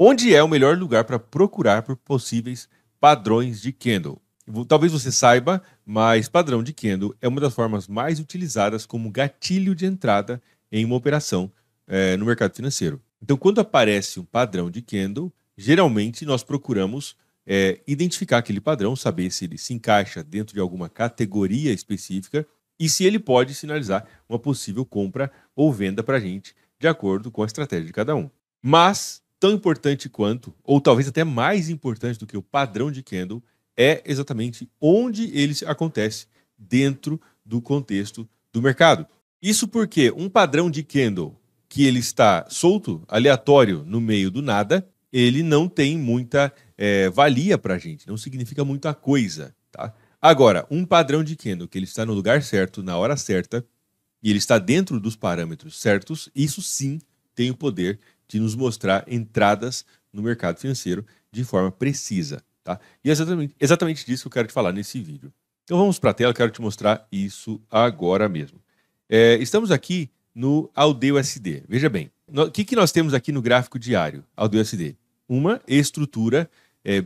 Onde é o melhor lugar para procurar por possíveis padrões de candle? Talvez você saiba, mas padrão de candle é uma das formas mais utilizadas como gatilho de entrada em uma operação no mercado financeiro. Então, quando aparece um padrão de candle, geralmente nós procuramos identificar aquele padrão, saber se ele se encaixa dentro de alguma categoria específica e se ele pode sinalizar uma possível compra ou venda para a gente, de acordo com a estratégia de cada um. Mas, tão importante quanto, ou talvez até mais importante do que o padrão de candle, é exatamente onde ele acontece dentro do contexto do mercado. Isso porque um padrão de candle que ele está solto, aleatório, no meio do nada, ele não tem muita valia para a gente, não significa muita coisa, tá? Agora, um padrão de candle que ele está no lugar certo, na hora certa, e ele está dentro dos parâmetros certos, isso sim tem o poder de nos mostrar entradas no mercado financeiro de forma precisa, tá? E é exatamente disso que eu quero te falar nesse vídeo. Então vamos para a tela, eu quero te mostrar isso agora mesmo. Estamos aqui no AUD/USD. Veja bem, o que nós temos aqui no gráfico diário AUD/USD? Uma estrutura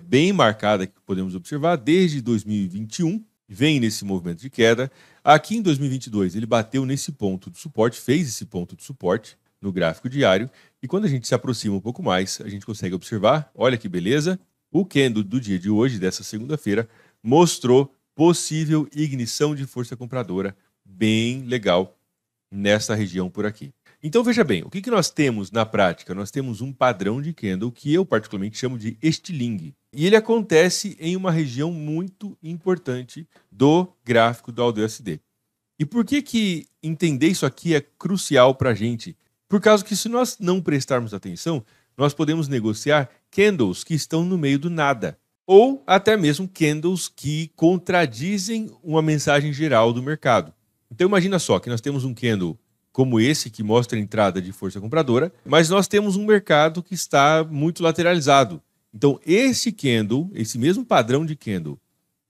bem marcada que podemos observar desde 2021, vem nesse movimento de queda. Aqui em 2022 ele bateu nesse ponto de suporte, fez esse ponto de suporte no gráfico diário, e quando a gente se aproxima um pouco mais, a gente consegue observar, olha que beleza, o candle do dia de hoje, dessa segunda-feira, mostrou possível ignição de força compradora bem legal nessa região por aqui. Então veja bem, o que nós temos na prática? Nós temos um padrão de candle que eu particularmente chamo de estilingue. E ele acontece em uma região muito importante do gráfico do AUD/USD. E por que entender isso aqui é crucial para a gente? Por causa que se nós não prestarmos atenção, nós podemos negociar candles que estão no meio do nada. Ou até mesmo candles que contradizem uma mensagem geral do mercado. Então imagina só que nós temos um candle como esse, que mostra a entrada de força compradora, mas nós temos um mercado que está muito lateralizado. Então esse candle, esse mesmo padrão de candle,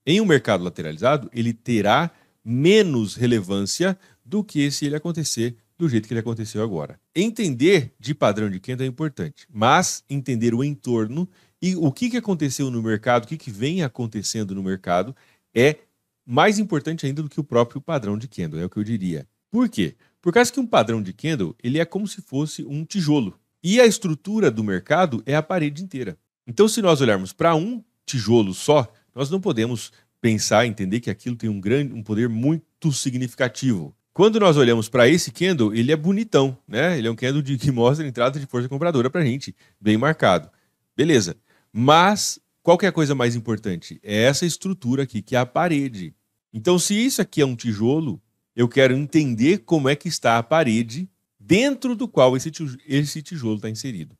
em um mercado lateralizado, ele terá menos relevância do que se ele acontecer do jeito que ele aconteceu agora. Entender de padrão de candle é importante, mas entender o entorno e o que aconteceu no mercado, o que vem acontecendo no mercado é mais importante ainda do que o próprio padrão de candle, é o que eu diria. Por quê? Por causa que um padrão de candle, ele é como se fosse um tijolo. E a estrutura do mercado é a parede inteira. Então, se nós olharmos para um tijolo só, nós não podemos pensar, entender que aquilo tem um poder muito significativo. Quando nós olhamos para esse candle, ele é bonitão, né? Ele é um candle que mostra a entrada de força compradora para a gente, bem marcado. Beleza. Mas qual que é a coisa mais importante? É essa estrutura aqui, que é a parede. Então, se isso aqui é um tijolo, eu quero entender como é que está a parede dentro do qual esse tijolo está inserido.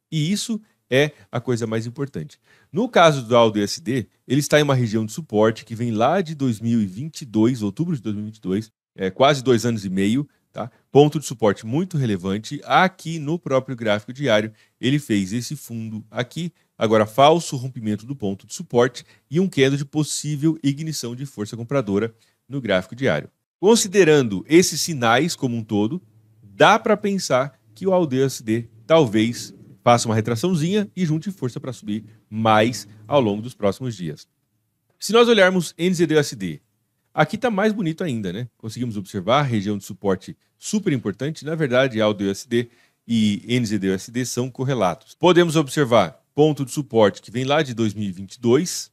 E isso é a coisa mais importante. No caso do AUD/USD, ele está em uma região de suporte que vem lá de 2022, outubro de 2022, quase 2 anos e meio, tá? Ponto de suporte muito relevante. Aqui no próprio gráfico diário, ele fez esse fundo aqui, agora falso rompimento do ponto de suporte e um candle de possível ignição de força compradora no gráfico diário. Considerando esses sinais como um todo, dá para pensar que o AUD/USD talvez faça uma retraçãozinha e junte força para subir mais ao longo dos próximos dias. Se nós olharmos NZD/USD, aqui está mais bonito ainda, né? Conseguimos observar a região de suporte super importante. Na verdade, AUD/USD e NZD/USD são correlatos. Podemos observar ponto de suporte que vem lá de 2022,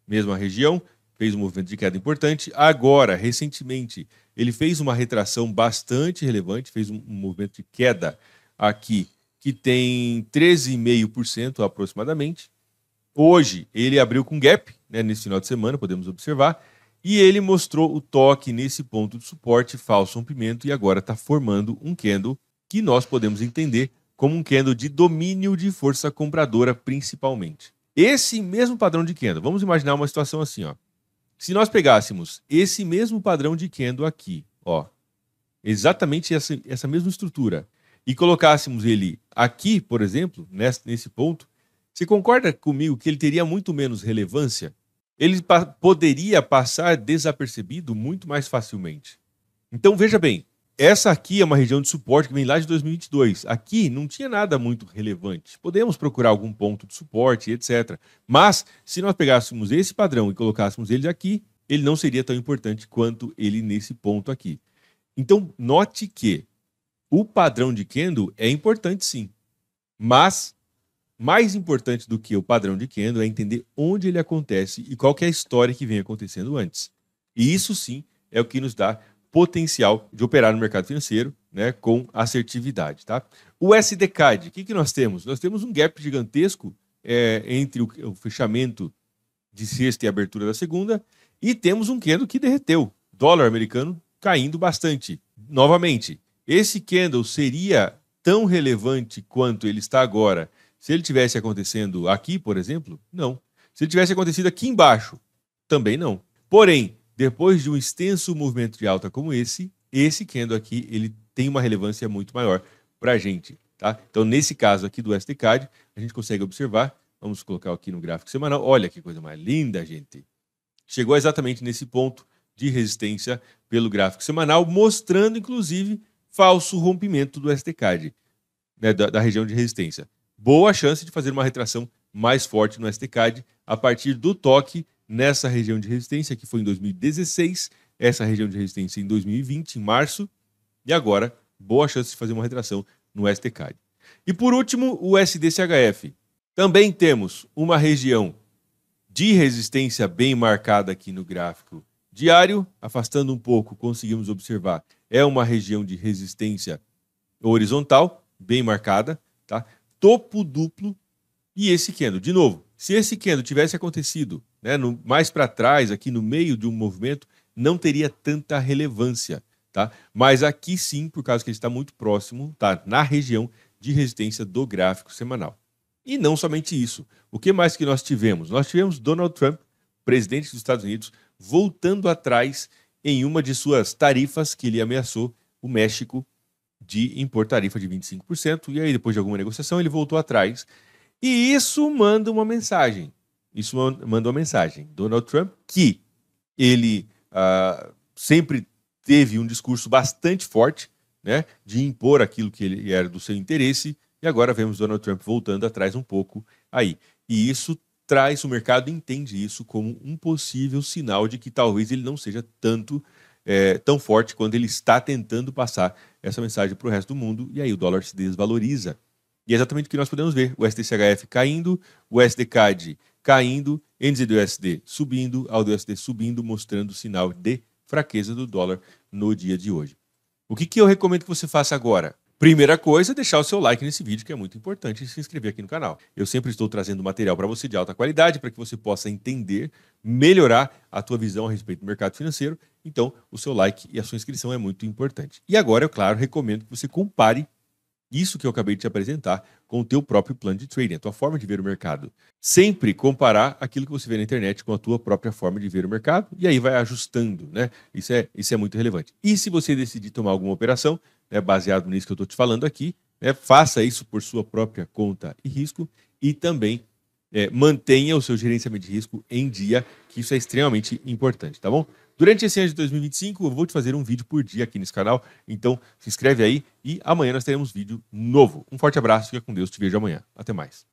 mesma região, fez um movimento de queda importante. Agora, recentemente, ele fez uma retração bastante relevante, fez um movimento de queda aqui que tem 13,5% aproximadamente. Hoje, ele abriu com gap, né, nesse final de semana, podemos observar, e ele mostrou o toque nesse ponto de suporte, falso rompimento, e agora está formando um candle que nós podemos entender como um candle de domínio de força compradora, principalmente. Esse mesmo padrão de candle, vamos imaginar uma situação assim, ó. Se nós pegássemos esse mesmo padrão de candle aqui, ó, exatamente essa mesma estrutura, e colocássemos ele aqui, por exemplo, nesse ponto, você concorda comigo que ele teria muito menos relevância? Ele poderia passar desapercebido muito mais facilmente. Então, veja bem, essa aqui é uma região de suporte que vem lá de 2022. Aqui não tinha nada muito relevante. Podemos procurar algum ponto de suporte, etc. Mas, se nós pegássemos esse padrão e colocássemos ele aqui, ele não seria tão importante quanto ele nesse ponto aqui. Então, note que o padrão de candle é importante sim, mas mais importante do que o padrão de candle é entender onde ele acontece e qual que é a história que vem acontecendo antes. E isso sim é o que nos dá potencial de operar no mercado financeiro, né, com assertividade. Tá? O SDCAD, o que nós temos? Nós temos um gap gigantesco entre o fechamento de sexta e a abertura da segunda, e temos um candle que derreteu. Dólar americano caindo bastante. Novamente, esse candle seria tão relevante quanto ele está agora se ele tivesse acontecendo aqui, por exemplo? Não. Se ele tivesse acontecido aqui embaixo? Também não. Porém, depois de um extenso movimento de alta como esse candle aqui, ele tem uma relevância muito maior para a gente. Tá? Então, nesse caso aqui do SDCAD, a gente consegue observar, vamos colocar aqui no gráfico semanal, olha que coisa mais linda, gente. Chegou exatamente nesse ponto de resistência pelo gráfico semanal, mostrando, inclusive, falso rompimento do SDCAD, né, da região de resistência. Boa chance de fazer uma retração mais forte no SDCAD a partir do toque nessa região de resistência, que foi em 2016, essa região de resistência em 2020, em março, e agora, boa chance de fazer uma retração no SDCAD. E por último, o SDCHF. Também temos uma região de resistência bem marcada aqui no gráfico diário, afastando um pouco, conseguimos observar, é uma região de resistência horizontal, bem marcada, tá? Topo duplo e esse candle. De novo, se esse candle tivesse acontecido, né, mais para trás, aqui no meio de um movimento, não teria tanta relevância, tá? Mas aqui sim, por causa que ele está muito próximo, tá na região de resistência do gráfico semanal. E não somente isso. O que mais que nós tivemos? Nós tivemos Donald Trump, presidente dos Estados Unidos, voltando atrás em uma de suas tarifas que ele ameaçou o México de impor tarifa de 25%, e aí depois de alguma negociação ele voltou atrás. E isso manda uma mensagem. Donald Trump, que ele sempre teve um discurso bastante forte, né, de impor aquilo que ele era do seu interesse, e agora vemos Donald Trump voltando atrás um pouco aí. E isso traz, o mercado entende isso como um possível sinal de que talvez ele não seja tão forte quando ele está tentando passar essa mensagem para o resto do mundo, e aí o dólar se desvaloriza. E é exatamente o que nós podemos ver, o SDCHF caindo, o SDCAD caindo, NZUSD subindo, AUDUSD subindo, mostrando sinal de fraqueza do dólar no dia de hoje. O que eu recomendo que você faça agora? Primeira coisa, deixar o seu like nesse vídeo, que é muito importante, e se inscrever aqui no canal. Eu sempre estou trazendo material para você de alta qualidade, para que você possa entender, melhorar a tua visão a respeito do mercado financeiro. Então, o seu like e a sua inscrição é muito importante. E agora, eu, claro, recomendo que você compare isso que eu acabei de te apresentar com o teu próprio plano de trading, a tua forma de ver o mercado. Sempre comparar aquilo que você vê na internet com a tua própria forma de ver o mercado, e aí vai ajustando, né? Isso é muito relevante. E se você decidir tomar alguma operação, né, baseado nisso que eu estou te falando aqui, né, faça isso por sua própria conta e risco, e também mantenha o seu gerenciamento de risco em dia, que isso é extremamente importante, tá bom? Durante esse ano de 2025, eu vou te fazer um vídeo por dia aqui nesse canal, então se inscreve aí e amanhã nós teremos vídeo novo. Um forte abraço, fica com Deus, te vejo amanhã. Até mais.